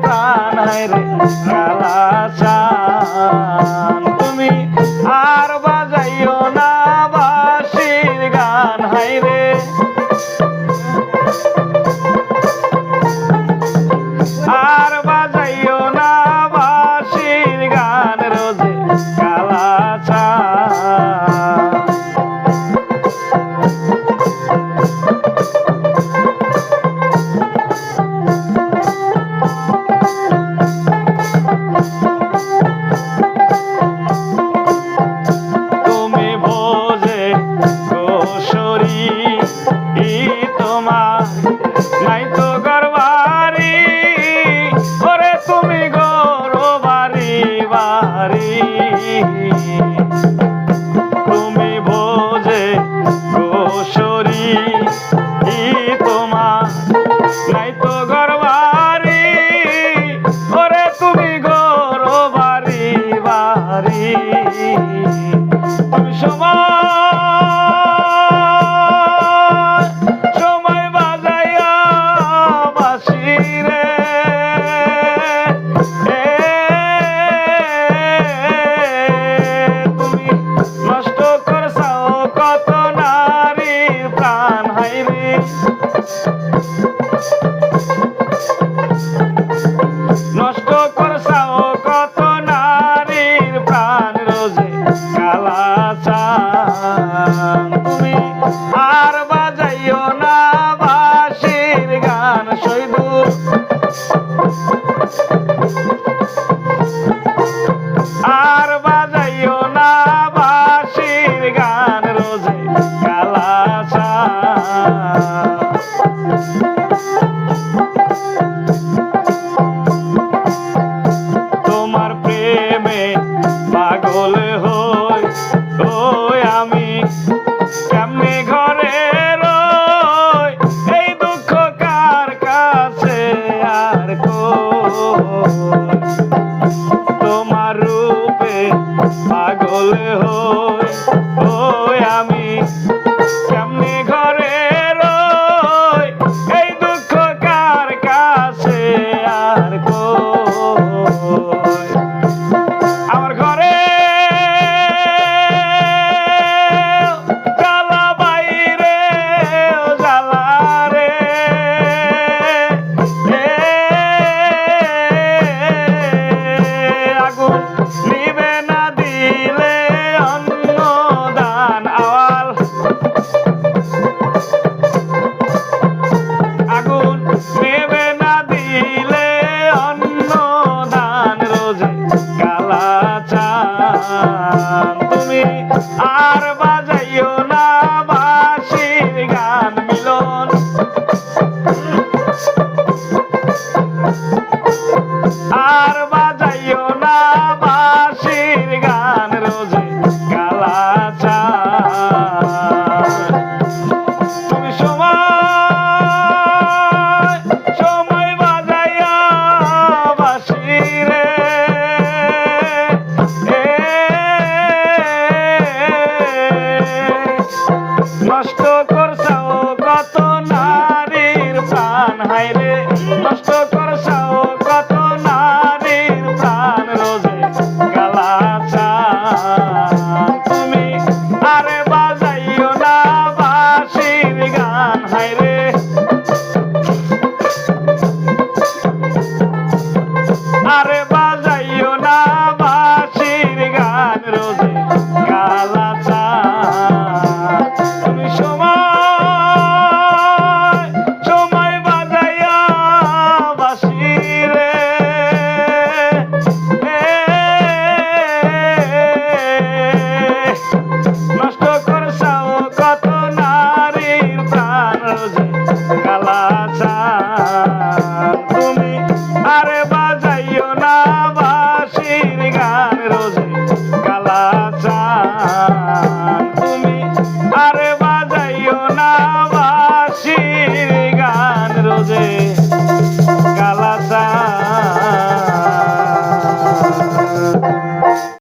প্রাণ হায়রে কালাচান তুমি আর বাজাইও না বাঁশির গান হায়রে আর বাজাইও না বাঁশির গান রোজে কালাচান নাই তো গরবারি ওরে তুমি গরবারি বাড়ি তুমি বোঝে গোসরি তোমার নাই তো গরবারি ওরে তুমি গরবারি বাড়ি তুমি সময় নষ্ট করছাও কত নারীর প্রাণ রোজে কালাচান তুমি আর বাজাইও না বাঁশির গান শহীদুল আর বাজাইও না বাঁশির গান রোজে কালাচান তোমার প্রেমে পাগল হই ওই আমি কেমনে ঘরে রই এই দুঃখ কার কাছে আর তোমার রূপে পাগল হই ওই আমি কেমনে ঘরে রই এই দুঃখ কার কাছে আর আমার ঘরে জ্বালা বাইরে জ্বালা রে আগুন নিবে না দিলে অন্ন দান আওয়াল আগুন নেবে না দিলে অন্ন দান রোজে কালাচান তুমি আর বাজাইও না বাঁশির গান মিলন আর বাজাইও না বাঁশির গান রোজে কালাচান তুমি সময় বাজাইয়া বাঁশিরে নষ্ট করছাও কত নারীর প্রাণ হায়রে নষ্ট